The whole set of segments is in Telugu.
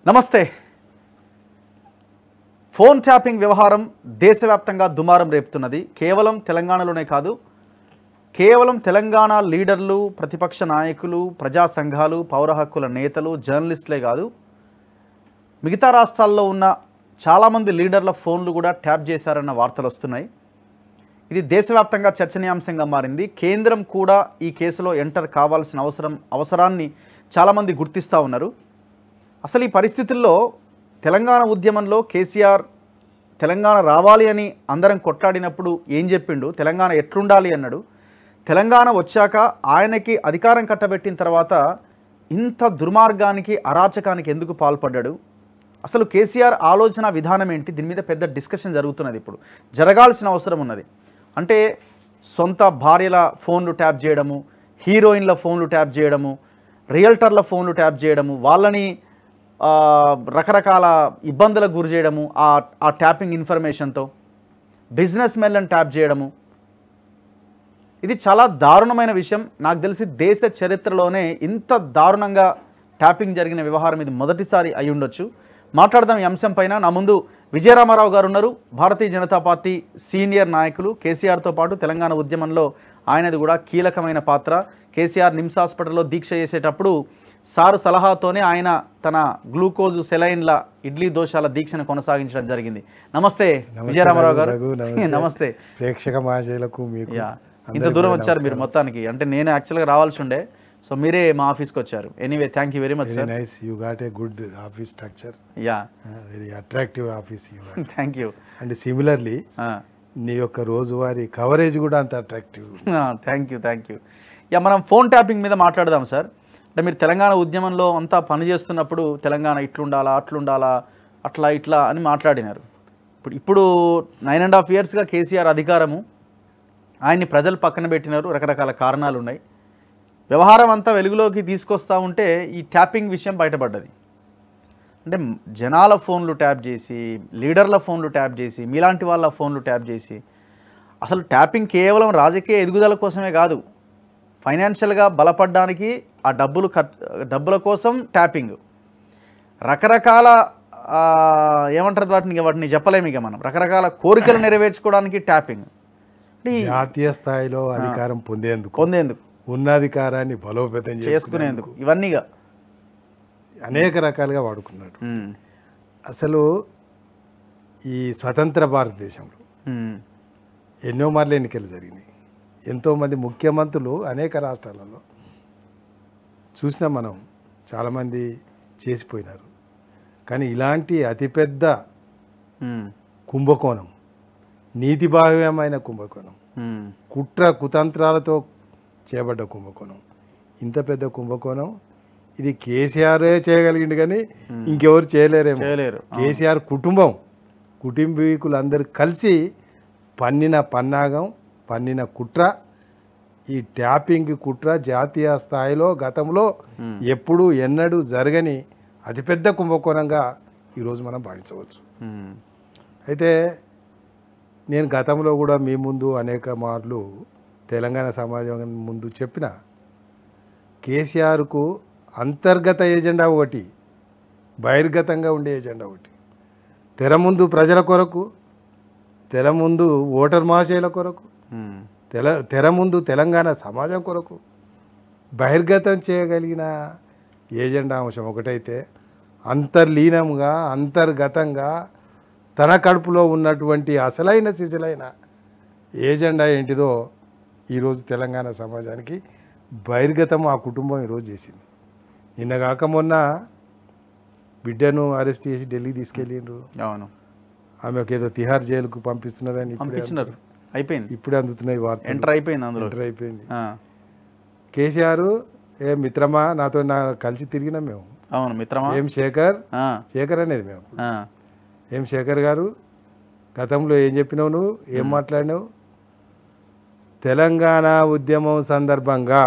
నమస్తే. ఫోన్ ట్యాపింగ్ వ్యవహారం దేశవ్యాప్తంగా దుమారం రేపుతున్నది. కేవలం తెలంగాణలోనే కాదు, కేవలం తెలంగాణ లీడర్లు, ప్రతిపక్ష నాయకులు, ప్రజా సంఘాలు, పౌర హక్కుల నేతలు, జర్నలిస్టులే కాదు, మిగతా రాష్ట్రాల్లో ఉన్న చాలామంది లీడర్ల ఫోన్లు కూడా ట్యాప్ చేశారన్న వార్తలు వస్తున్నాయి. ఇది దేశవ్యాప్తంగా చర్చనీయాంశంగా మారింది. కేంద్రం కూడా ఈ కేసులో ఎంటర్ కావాల్సిన అవసరాన్ని చాలామంది గుర్తిస్తూ ఉన్నారు. అసలు ఈ పరిస్థితుల్లో తెలంగాణ ఉద్యమంలో కేసీఆర్ తెలంగాణ రావాలి అని అందరం కొట్లాడినప్పుడు ఏం చెప్పిండు, తెలంగాణ ఎట్లుండాలి అన్నాడు. తెలంగాణ వచ్చాక ఆయనకి అధికారం కట్టబెట్టిన తర్వాత ఇంత దుర్మార్గానికి, అరాచకానికి ఎందుకు పాల్పడ్డాడు, అసలు కేసీఆర్ ఆలోచన విధానం ఏంటి, దీని మీద పెద్ద డిస్కషన్ జరుగుతున్నది. ఇప్పుడు జరగాల్సిన అవసరం ఉన్నది. అంటే సొంత భార్యల ఫోన్లు ట్యాప్ చేయడము, హీరోయిన్ల ఫోన్లు ట్యాప్ చేయడము, రియల్టర్ల ఫోన్లు ట్యాప్ చేయడము, వాళ్ళని రకరకాల ఇబ్బందులకు గురి చేయడము, ఆ ట్యాపింగ్ ఇన్ఫర్మేషన్తో బిజినెస్ మెన్లను ట్యాప్ చేయడము, ఇది చాలా దారుణమైన విషయం. నాకు తెలిసి దేశ చరిత్రలోనే ఇంత దారుణంగా ట్యాపింగ్ జరిగిన వ్యవహారం ఇది మొదటిసారి అయి ఉండొచ్చు. మాట్లాడదాం ఈ అంశం పైన. నా ముందు విజయరామారావు గారు ఉన్నారు, భారతీయ జనతా పార్టీ సీనియర్ నాయకులు. కేసీఆర్తో పాటు తెలంగాణ ఉద్యమంలో ఆయనది కూడా కీలకమైన పాత్ర. కేసీఆర్ నిమ్స్ హాస్పిటల్లో దీక్ష చేసేటప్పుడు సారు సలహాతోనే ఆయన తన గ్లూకోజు సెలైన్ల ఇడ్లీ దోషాల దీక్షను కొనసాగించడం జరిగింది. నమస్తే విజయరామారావు గారు. నమస్తే. ప్రేక్షక మహాశయులకు మీకు ఇంత దూరం వచ్చారు మీరు మొత్తానికి. అంటే నేను యాక్చువల్గా రావాల్సి ఉండే, సో మీరే మా ఆఫీస్కి వచ్చారు. Anyway, thank you very much sir. Nice, you got a good office structure. Yeah, very attractive office you got. Thank you. And similarly నీ యొక్క రోజువారీ కవరేజ్ కూడా అంత attractive. Thank you, thank you. Yeah, మనం ఫోన్ ట్యాపింగ్ మీద మాట్లాడదాం సార్. అంటే మీరు తెలంగాణ ఉద్యమంలో అంతా పనిచేస్తున్నప్పుడు తెలంగాణ ఇట్లుండాలా, అట్లుండాలా, అట్లా ఇట్లా అని మాట్లాడినారు. ఇప్పుడు 9.5 yearsగా కేసీఆర్ అధికారము, ఆయన్ని ప్రజలు పక్కన పెట్టినారు. రకరకాల కారణాలు ఉన్నాయి. వ్యవహారం అంతా వెలుగులోకి తీసుకొస్తూ ఉంటే ఈ ట్యాపింగ్ విషయం బయటపడ్డది. అంటే జనాల ఫోన్లు ట్యాప్ చేసి, లీడర్ల ఫోన్లు ట్యాప్ చేసి, మీలాంటి వాళ్ళ ఫోన్లు ట్యాప్ చేసి, అసలు ట్యాపింగ్ కేవలం రాజకీయ ఎదుగుదల కోసమే కాదు, ఫైనాన్షియల్గా బలపడడానికి, ఆ డబ్బుల కోసం ట్యాపింగ్, రకరకాల ఏమంటారు వాటిని చెప్పలేము ఇక మనం, రకరకాల కోరికలు నెరవేర్చుకోవడానికి ట్యాపింగ్. జాతీయ స్థాయిలో అధికారం పొందేందుకు ఉన్న అధికారాన్ని బలోపేతం చేసుకునేందుకు ఇవన్నీగా అనేక రకాలుగా వాడుకున్నాడు. అసలు ఈ స్వతంత్ర భారతదేశంలో ఎన్నో మార్లు ఎన్నికలు జరిగినాయి. ఎంతోమంది ముఖ్యమంత్రులు అనేక రాష్ట్రాలలో చూసినా మనం, చాలామంది చేసిపోయినారు. కానీ ఇలాంటి అతిపెద్ద కుంభకోణం, నీతిబాహ్యమైన కుంభకోణం, కుట్ర కుతంత్రాలతో చేపడ్డ కుంభకోణం, ఇంత పెద్ద కుంభకోణం ఇది కేసీఆరే చేయగలిగింది కానీ ఇంకెవరు చేయలేరేమో. కేసీఆర్ కుటుంబీకులందరూ కలిసి పన్నిన పన్నాగం, పన్నిన కుట్ర, ఈ ట్యాపింగ్ కుట్ర జాతీయ స్థాయిలో గతంలో ఎప్పుడు ఎన్నడూ జరగని అతిపెద్ద కుంభకోణంగా ఈరోజు మనం భావించవచ్చు. అయితే నేను గతంలో కూడా మీ ముందు అనేక మార్లు తెలంగాణ సమాజం ముందు చెప్పిన, కేసీఆర్కు అంతర్గత ఎజెండా ఒకటి, బహిర్గతంగా ఉండే ఎజెండా ఒకటి. తెర ముందు ప్రజల కొరకు, తెర ముందు ఓటర్ మహాశయుల కొరకు, తెర ముందు తెలంగాణ సమాజం కొరకు బహిర్గతం చేయగలిగిన ఏజెండా అంశం ఒకటైతే, అంతర్లీనంగా అంతర్గతంగా తన కడుపులో ఉన్నటువంటి అసలైన సిసలైన ఏజెండా ఏంటిదో ఈరోజు తెలంగాణ సమాజానికి బహిర్గతం ఆ కుటుంబం ఈరోజు చేసింది. నిన్నగాక మొన్న బిడ్డను అరెస్ట్ చేసి ఢిల్లీ తీసుకెళ్ళిండ్రు. అవును, ఆమెకు ఏదో తిహార్ జైలుకు పంపిస్తున్నారని అయిపోయింది, ఇప్పుడే అందుతున్నాయి వార్త. ఎంటర్ అయిపోయింది. కేసీఆర్ ఏ మిత్రమా, నాతో కలిసి తిరిగినాం మేము. అవును, మిత్రమా. ఏం శేఖర్ అనేది మేము. ఏం శేఖర్ గారు, గతంలో ఏం చెప్పినావు, నువ్వు ఏం మాట్లాడినావు? తెలంగాణ ఉద్యమం సందర్భంగా,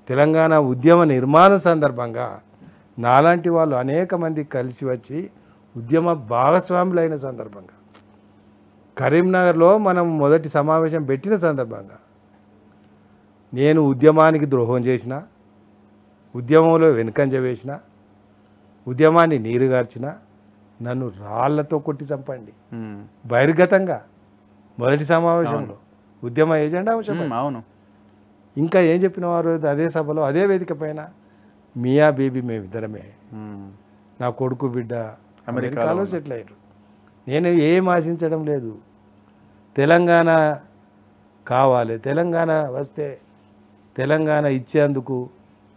తెలంగాణ ఉద్యమ నిర్మాణం సందర్భంగా నాలాంటి వాళ్ళు అనేక మంది కలిసి వచ్చి ఉద్యమ భాగస్వాములైన సందర్భంగా, కరీంనగర్లో మనం మొదటి సమావేశం పెట్టిన సందర్భంగా నేను ఉద్యమానికి ద్రోహం చేసిన, ఉద్యమంలో వెనుకంజ వేసిన, ఉద్యమాన్ని నీరుగార్చిన నన్ను రాళ్లతో కొట్టి చంపండి ఉమ్, బహిర్గతంగా మొదటి సమావేశంలో ఉద్యమ ఏజెండా అంశం. అవును. ఇంకా ఏం చెప్పిన వారు అదే సభలో అదే వేదిక పైన మియా బీబీ మేమిద్దరమే, ఉమ్, నా కొడుకు బిడ్డ అమెరికాలో సెటిల్ అయ్యారు. నేను ఏం ఆశించడం లేదు. తెలంగాణ కావాలి, తెలంగాణ వస్తే తెలంగాణ ఇచ్చేందుకు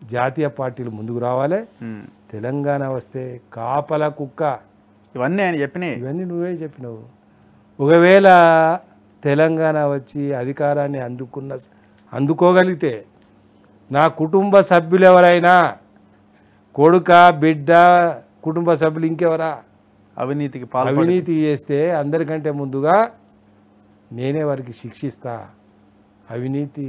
జాతీయ పార్టీలు ముందుకు రావాలి. ఉమ్. తెలంగాణ వస్తే కాపల కుక్క, ఇవన్నీ ఆయన చెప్పినాయి. ఇవన్నీ నువ్వే చెప్పినావు. ఒకవేళ తెలంగాణ వచ్చి అధికారాన్ని అందుకోగలిగితే నా కుటుంబ సభ్యులు ఎవరైనా, కొడుక బిడ్డ కుటుంబ సభ్యులు ఇంకెవరా అవినీతికి అవినీతి చేస్తే అందరికంటే ముందుగా నేనే వారికి శిక్షిస్తా. అవినీతి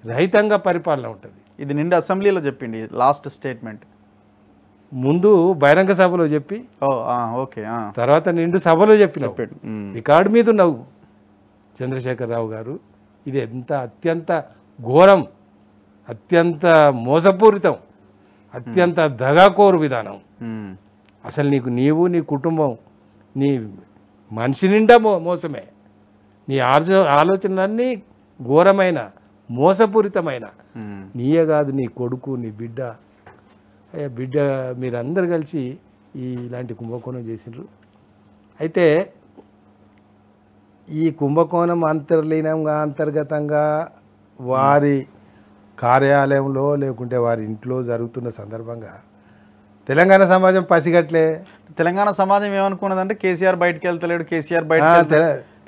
రహితంగా పరిపాలన ఉంటుంది. ఇది నిండు అసెంబ్లీలో చెప్పిండి లాస్ట్ స్టేట్మెంట్. ముందు బహిరంగ సభలో చెప్పి ఓకే. తర్వాత నిండు సభలో చెప్పినావు, చెప్పాడు. రికార్డు మీద ఉన్నావు చంద్రశేఖరరావు గారు. ఇది ఎంత అత్యంత ఘోరం, అత్యంత మోసపూరితం, అత్యంత దగాకోరు విధానం. ఉమ్, అసలు నీవు నీ కుటుంబం నీ మనిషి నిండా మోసమే. నీ ఆలోచనలన్నీ ఘోరమైన మోసపూరితమైన. ఉమ్, నీయే కాదు, నీ కొడుకు నీ బిడ్డ మీరందరు కలిసి ఇలాంటి కుంభకోణం చేసిండ్రు. అయితే ఈ కుంభకోణం అంతర్లీనంగా అంతర్గతంగా వారి కార్యాలయంలో లేకుంటే వారి ఇంట్లో జరుగుతున్న సందర్భంగా తెలంగాణ సమాజం పసిగట్లే. తెలంగాణ సమాజం ఏమనుకున్నదంటే కేసీఆర్ బయటకు వెళ్తలేడు, కేసీఆర్ బయట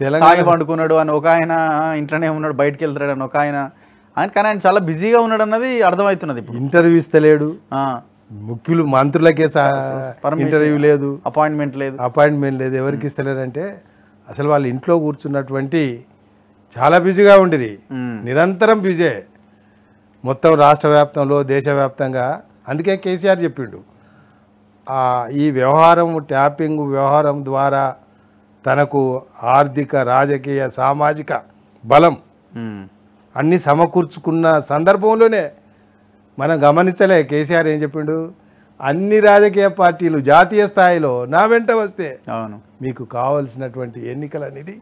తెలంగాణ తాగి పండుకున్నాడు అని ఒక ఆయన, ఇంట్లోనే ఉన్నాడు బయటకు వెళ్తాడు అని ఒక ఆయన. కానీ ఆయన చాలా బిజీగా ఉన్నాడు అన్నది అర్థమవుతున్నది. ఇప్పుడు ఇంటర్వ్యూ ఇస్తలేడు, ముఖ్యులు మంత్రులకే ఇంటర్వ్యూ లేదు, అపాయింట్మెంట్ లేదు, ఎవరికి ఇస్తలేరంటే అసలు వాళ్ళ ఇంట్లో కూర్చున్నటువంటి చాలా బిజీగా ఉండిరి, నిరంతరం బిజీ మొత్తం రాష్ట్ర వ్యాప్తంలో దేశవ్యాప్తంగా. అందుకే కేసీఆర్ చెప్పిండు ఈ వ్యవహారం ట్యాపింగ్ వ్యవహారం ద్వారా తనకు ఆర్థిక రాజకీయ సామాజిక బలం అన్నీ సమకూర్చుకున్న సందర్భంలోనే మనం గమనించలే. కేసీఆర్ ఏం చెప్పిండు, అన్ని రాజకీయ పార్టీలు జాతీయ స్థాయిలో నా వెంట వస్తే అవును మీకు కావలసినటువంటి ఎన్నికలు అనేది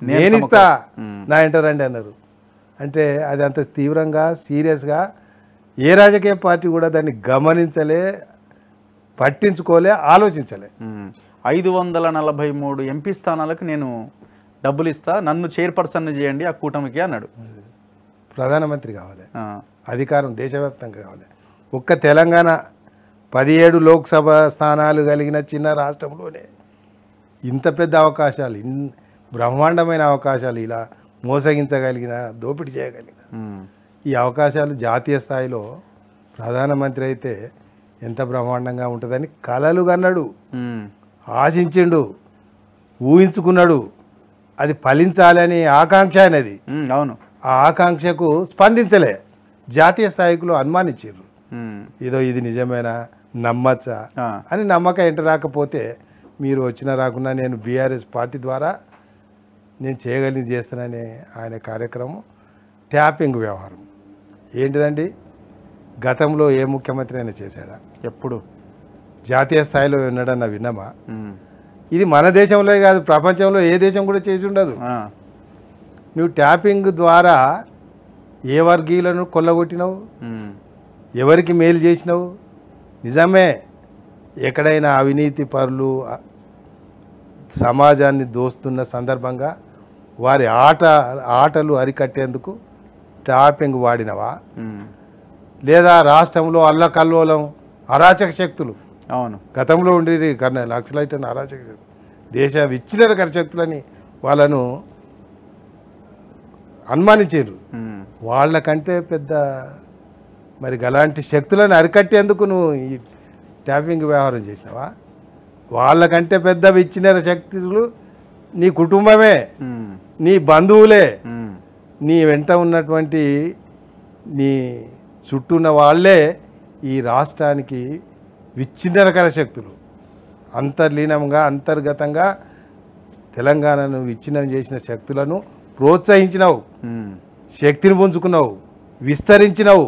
నేను ఇస్తా, నా వెంట రండి అన్నారు. అంటే అది అంత తీవ్రంగా సీరియస్గా ఏ రాజకీయ పార్టీ కూడా దాన్ని గమనించలే, పట్టించుకోలే, ఆలోచించలే. 543 ఎంపీ స్థానాలకు నేను డబ్బులు ఇస్తా, నన్ను చైర్పర్సన్ చేయండి ఆ కూటమికి అన్నాడు. ప్రధానమంత్రి కావాలి, అధికారం దేశవ్యాప్తంగా కావాలి. ఒక్క తెలంగాణ 17 లోక్సభ స్థానాలు కలిగిన చిన్న రాష్ట్రంలోనే ఇంత పెద్ద అవకాశాలు, బ్రహ్మాండమైన అవకాశాలు, ఇలా మోసగించగలిగిన, దోపిడీ చేయగలిగిన ఈ అవకాశాలు జాతీయ స్థాయిలో ప్రధానమంత్రి అయితే ఎంత బ్రహ్మాండంగా ఉంటుందని కలలు కన్నాడు, ఆశించిండు, ఊహించుకున్నాడు. అది ఫలించాలని ఆకాంక్ష అనేది. అవును, ఆ ఆకాంక్షకు స్పందించలే, జాతీయ స్థాయిలో అనుమానించారు. ఏదో ఇది నిజమేనా, నమ్మచ్చా అని. నమ్మకం ఎంట రాకపోతే మీరు వచ్చినా రాకున్నా నేను బీఆర్ఎస్ పార్టీ ద్వారా నేను చేయగలిగింది చేస్తానని ఆయన కార్యక్రమం. ట్యాపింగ్ వ్యవహారం ఏంటిదండి? గతంలో ఏ ముఖ్యమంత్రి అయినా చేశాడా? ఎప్పుడు జాతీయ స్థాయిలో ఉన్నాడన్న విన్నామా? ఇది మన దేశంలో కాదు, ప్రపంచంలో ఏ దేశం కూడా చేసి ఉండదు. నువ్వు ట్యాపింగ్ ద్వారా ఏ వర్గీయులను కొల్లగొట్టినావు, ఎవరికి మేలు చేసినావు? నిజమే, ఎక్కడైనా అవినీతి పరులు సమాజాన్ని దోస్తున్న సందర్భంగా వారి ఆటలు అరికట్టేందుకు ట్యాపింగ్ వాడినవా? లేదా రాష్ట్రంలో అల్లకల్లోలం అరాచక శక్తులు, అవును గతంలో ఉండేది నక్సలైట్ అని అరాచక శక్తులు, దేశ విచ్ఛిన్నకర శక్తులని వాళ్ళను అనుమానించారు. వాళ్ళకంటే పెద్ద మరి అలాంటి శక్తులను అరికట్టేందుకు నువ్వు ఈ ట్యాపింగ్ వ్యవహారం చేసినావా? వాళ్ళకంటే పెద్ద విచ్ఛిన్నర శక్తులు నీ కుటుంబమే, నీ బంధువులే, నీ వెంట ఉన్నటువంటి నీ చుట్టూ ఉన్న వాళ్ళే ఈ రాష్ట్రానికి విచ్ఛిన్నకర శక్తులు. అంతర్లీనంగా అంతర్గతంగా తెలంగాణను విచ్ఛిన్నం చేసిన శక్తులను ప్రోత్సహించినావు, శక్తిని పుంజుకున్నావు, విస్తరించినావు,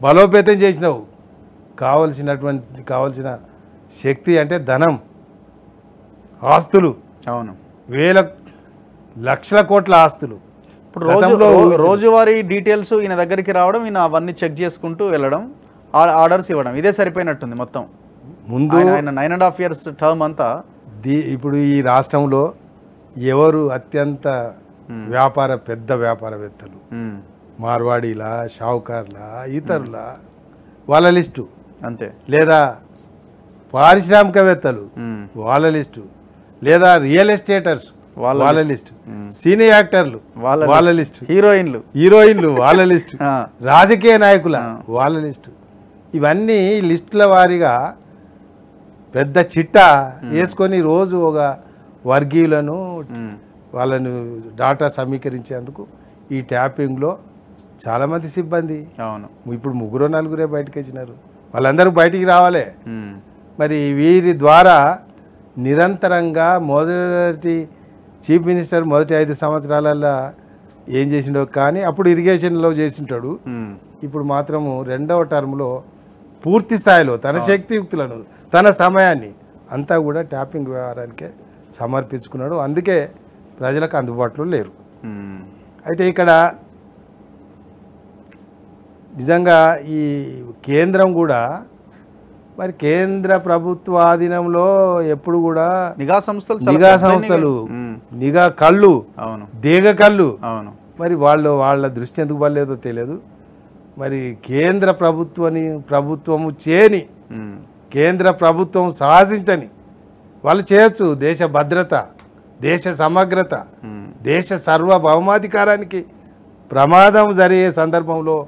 బలోపేతం చేసినావు. కావలసిన శక్తి అంటే ధనం, ఆస్తులు, అవును. వేల లక్షల కోట్ల ఆస్తులు. ఇప్పుడు రోజువారీ డీటెయిల్స్ ఈయన దగ్గరికి రావడం, ఈయన అవన్నీ చెక్ చేసుకుంటూ వెళ్ళడం, ఆర్డర్స్ ఇవ్వడం, ఇదే సరిపోయినట్టుంది మొత్తం. ముందు ఆయన 9.5 years టర్మ్ అంతా. ఇప్పుడు ఈ రాష్ట్రంలో ఎవరు అత్యంత పెద్ద వ్యాపారవేత్తలు, మార్వాడీలా, షావుకార్లా, ఇతరుల వాళ్ళ లిస్టు అంతే, లేదా పారిశ్రామికవేత్తలు వాళ్ళ లిస్టు, లేదా రియల్ ఎస్టేటర్స్ వాళ్ళ లిస్టు, సినీ యాక్టర్లు వాళ్ళ లిస్టు, హీరోయిన్లు వాళ్ళ లిస్టు, రాజకీయ నాయకుల వాళ్ళ లిస్టు. ఇవన్నీ లిస్టుల వారీగా పెద్ద చిట్టా వేసుకొని రోజు ఒక వర్గీయులను వాళ్ళను డాటా సమీకరించేందుకు ఈ ట్యాపింగ్లో చాలామంది సిబ్బంది, అవును, ఇప్పుడు 3-4 బయటకు వచ్చినారు, వాళ్ళందరూ బయటికి రావాలి. మరి వీరి ద్వారా నిరంతరంగా మొదటి చీఫ్ మినిస్టర్ మొదటి 5 సంవత్సరాలలో ఏం చేసిండో కానీ అప్పుడు ఇరిగేషన్లో చేసింటాడు. ఇప్పుడు మాత్రము 2వ టర్మ్లో పూర్తి స్థాయిలో తన శక్తియుక్తులను, తన సమయాన్ని అంతా కూడా ట్యాపింగ్ వ్యవహారానికే సమర్పించుకున్నాడు. అందుకే ప్రజలకు అందుబాటులో లేరు. అయితే ఇక్కడ నిజంగా ఈ కేంద్రం కూడా మరి కేంద్ర ప్రభుత్వ ఆధీనంలో ఎప్పుడు కూడా నిఘా సంస్థలు నిఘా కళ్ళు, దేగ కళ్ళు, మరి వాళ్ళ దృష్టి ఎందుకు పడలేదో తెలియదు. మరి కేంద్ర ప్రభుత్వము చేయని, కేంద్ర ప్రభుత్వం సాహసించని వాళ్ళు చేయొచ్చు. దేశ భద్రత, దేశ సమగ్రత, దేశ సార్వభౌమాధికారానికి ప్రమాదం జరిగే సందర్భంలో,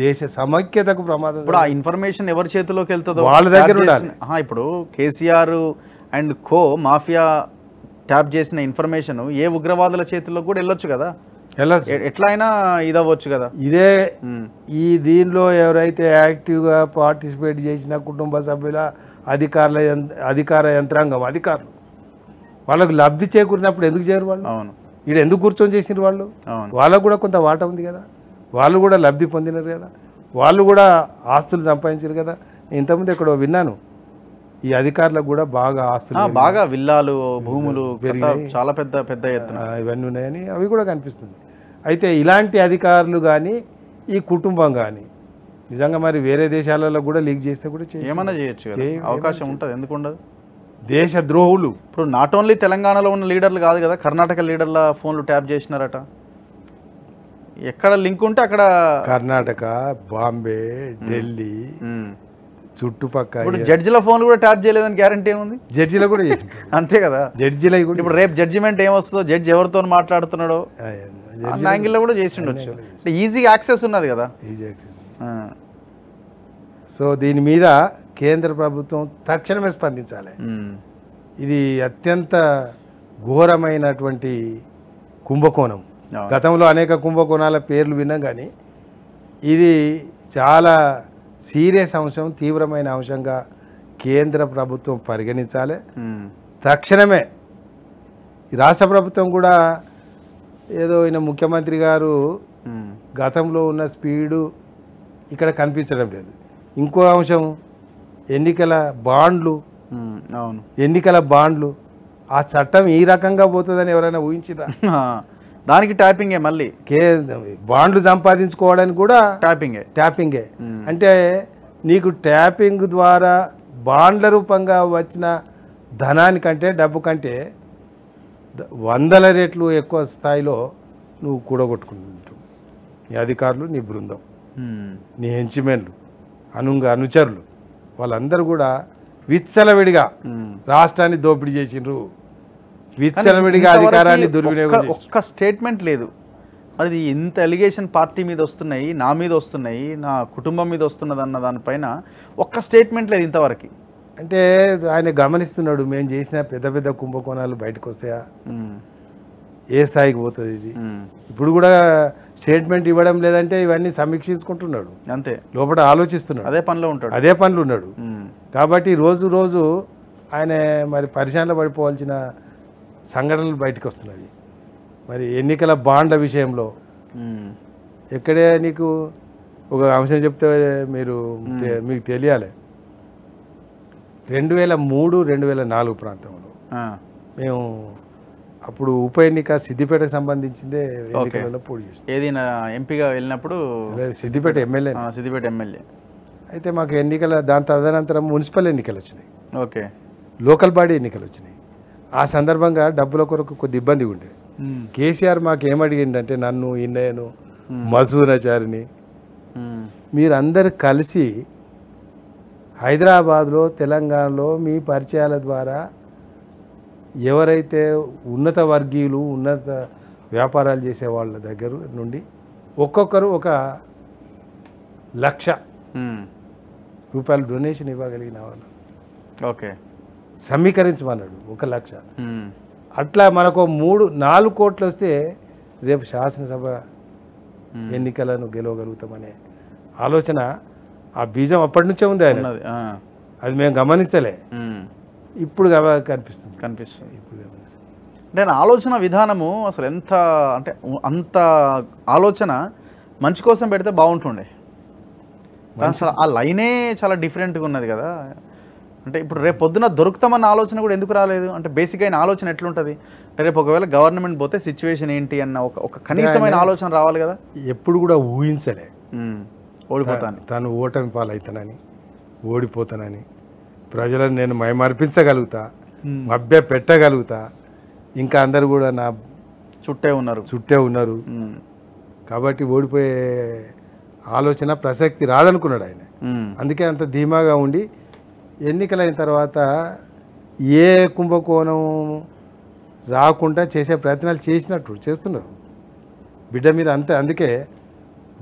దేశ సమైక్యతకు ప్రమాదం. ఇప్పుడు ఆ ఇన్ఫర్మేషన్ ఎవరి చేతిలోకి వెళ్తుందో వాళ్ళ దగ్గర ఉండాలి. ఇప్పుడు KCR and co mafia tap చేసిన ఇన్ఫర్మేషన్ ఏ ఉగ్రవాదుల చేతిలో కూడా వెళ్ళొచ్చు కదా, ఎట్లా అయినా ఇదవ్వచ్చు కదా. ఇదే దీనిలో ఎవరైతే యాక్టివ్గా పార్టిసిపేట్ చేసిన కుటుంబ సభ్యుల, అధికార యంత్రాంగం, అధికారులు వాళ్ళకు లబ్ధి చేకూరినప్పుడు ఎందుకు చేయరు వాళ్ళు? అవును, ఇక్కడ ఎందుకు కూర్చొని చేసినారు వాళ్ళు? వాళ్ళకు కూడా కొంత వాటా ఉంది కదా, వాళ్ళు కూడా లబ్ధి పొందినారు కదా, వాళ్ళు కూడా ఆస్తులు సంపాదించారు కదా. ఇంతకుముందు ఎక్కడో విన్నాను, ఈ అధికారులకు కూడా బాగా ఆస్తులు, బాగా విల్లాలు, భూములు చాలా పెద్ద పెద్ద ఎత్తున ఇవన్నీ ఉన్నాయని అవి కూడా కనిపిస్తుంది. అయితే ఇలాంటి అధికారులు కానీ ఈ కుటుంబం కానీ నిజంగా మరి వేరే దేశాలలో కూడా లీక్ చేస్తే కూడా ఏమన్నా చేయొచ్చు, అవకాశం ఉంటుంది, ఎందుకు ఉండదు. దేశ ద్రోహులు ఇప్పుడు నాట్ ఓన్లీ తెలంగాణలో ఉన్న లీడర్లు కాదు కదా, కర్ణాటక లీడర్ల ఫోన్లు ట్యాప్ చేసినారట. ఎక్కడ లింక్ ఉంటే అక్కడ కర్ణాటక, బాంబే, ఢిల్లీ చుట్టుపక్కల జడ్జిల ఫోన్ కూడా ట్యాప్ చేయలేదని గ్యారంటీ ఏముంది? జడ్జిలో కూడా అంతే కదా, జడ్జిలో ఇప్పుడు రేపు జడ్జిమెంట్ ఏమొస్తుందో, జడ్జి ఎవరితో మాట్లాడుతున్నాడో యాంగిల్లో కూడా చేసి ఉండొచ్చు. ఈజీ యాక్సెస్ ఉన్నది కదా, ఈజీ యాక్సెస్. సో దీని మీద కేంద్ర ప్రభుత్వం తక్షణమే స్పందించాలి. ఇది అత్యంత ఘోరమైనటువంటి కుంభకోణం. గతంలో అనేక కుంభకోణాల పేర్లు విన్నాం కానీ ఇది చాలా సీరియస్ అంశం, తీవ్రమైన అంశంగా కేంద్ర ప్రభుత్వం పరిగణించాలి. తక్షణమే ఈ రాష్ట్ర ప్రభుత్వం కూడా ఏదో ఈయన ముఖ్యమంత్రి గారు గతంలో ఉన్న స్పీడు ఇక్కడ కనిపించడం లేదు. ఇంకో అంశం ఎన్నికల బాండ్లు. ఎన్నికల బాండ్లు ఆ చట్టం ఈ రకంగా పోతుందని ఎవరైనా ఊహించిరా? దానికి ట్యాపింగే, మళ్ళీ బాండ్లు సంపాదించుకోవడానికి కూడా ట్యాపింగే. అంటే నీకు ట్యాపింగ్ ద్వారా బాండ్ల రూపంగా వచ్చిన ధనానికంటే, డబ్బు కంటే 100 రెట్లు ఎక్కువ స్థాయిలో నువ్వు కూడగొట్టుకుంటావు. నీ అధికారులు, నీ బృందం, నీ హెంచిమెన్లు, అనుచరులు వాళ్ళందరూ కూడా విచ్చలవిడిగా రాష్ట్రాన్ని దోపిడీ చేసిండ్రు, విచ్చలవిడిగా అధికారాన్ని దుర్వినియోగం. ఒక్క స్టేట్మెంట్ లేదు. అది ఇంత ఎలిగేషన్ పార్టీ మీద వస్తున్నాయి, నా మీద వస్తున్నాయి, నా కుటుంబం మీద వస్తున్నది అన్న దానిపైన ఒక్క స్టేట్మెంట్ లేదు ఇంతవరకు. అంటే ఆయన గమనిస్తున్నాడు, మేము చేసిన పెద్ద పెద్ద కుంభకోణాలు బయటకు వస్తాయా, ఏ స్థాయికి పోతుంది ఇది. ఇప్పుడు కూడా స్టేట్మెంట్ ఇవ్వడం లేదంటే ఇవన్నీ సమీక్షించుకుంటున్నాడు, అంతే, లోపల ఆలోచిస్తున్నాడు, అదే పనిలో ఉన్నాడు. కాబట్టి రోజు రోజు ఆయన మరి పరిశానలో పడిపోవాల్సిన సంఘటనలు బయటకు వస్తున్నవి. మరి ఎన్నికల బాండ్ల విషయంలో ఎక్కడే నీకు ఒక అంశం చెప్తే మీకు తెలియాలి. 2003, 2004 ప్రాంతంలో ఆ, మేము అప్పుడు ఉప ఎన్నిక సిద్దిపేటకు సంబంధించిందే ఎన్నికలలో పోటీ చేసినాం. ఏది నా ఎంపీగా వెళ్ళినప్పుడు సిద్దిపేట ఎమ్మెల్యే. సిద్దిపేట ఎమ్మెల్యే. అయితే మాకు ఎన్నికల దాని తదనంతరం మున్సిపల్ ఎన్నికలు వచ్చినాయి, ఓకే. లోకల్ బాడీ ఎన్నికలు వచ్చినాయి. ఆ సందర్భంగా డబ్బుల కొరకు కొద్ది ఇబ్బందిగా ఉండేది. కేసీఆర్ మాకు ఏమడిగిండంటే, నన్ను ఇన్నయ్యను మసూరాచారిని మీరందరూ కలిసి హైదరాబాద్లో తెలంగాణలో మీ పరిచయాల ద్వారా ఎవరైతే ఉన్నత వర్గీయులు ఉన్నత వ్యాపారాలు చేసే వాళ్ళ దగ్గర నుండి ఒక్కొక్కరు 1,00,000 రూపాయలు డొనేషన్ ఇవ్వగలిగిన వాళ్ళు ఓకే సమీకరించమన్నాడు. 1,00,000. అట్లా మనకు 3-4 కోట్లు వస్తే రేపు శాసనసభ ఎన్నికలను గెలవగలుగుతామనే ఆలోచన, ఆ బీజం అప్పటి నుంచే ఉంది ఆయన. అది మేము గమనించలే, ఇప్పుడు కనిపిస్తుంది. ఇప్పుడు అంటే ఆలోచన విధానము అసలు ఎంత అంటే అంత ఆలోచన మంచి కోసం పెడితే బాగుంటుండే. అసలు ఆ లైనే చాలా డిఫరెంట్గా ఉన్నది కదా. అంటే ఇప్పుడు రేపు పొద్దున దొరుకుతామన్న ఆలోచన కూడా ఎందుకు రాలేదు? అంటే బేసిక్ అయిన ఆలోచన ఎట్లుంటుంది అంటే, రేపు ఒకవేళ గవర్నమెంట్ పోతే సిచ్యువేషన్ ఏంటి అన్న ఒక కనీసమైన ఆలోచన రావాలి కదా. ఎప్పుడు కూడా ఊహించలే ఓడిపోతాను, తను ఓటమి పాలవుతానని, ఓడిపోతానని, ప్రజలను నేను మైమర్పించగలుగుతా, మభ్య పెట్టగలుగుతా, ఇంకా అందరు కూడా నా చుట్టే ఉన్నారు కాబట్టి ఓడిపోయే ఆలోచన ప్రసక్తి రాదనుకున్నాడు ఆయన. అందుకే అంత ధీమాగా ఉండి ఎన్నికలైన తర్వాత ఏ కుంభకోణం రాకుండా చేసే ప్రయత్నాలు చేస్తున్నారు బిడ్డ మీద. అందుకే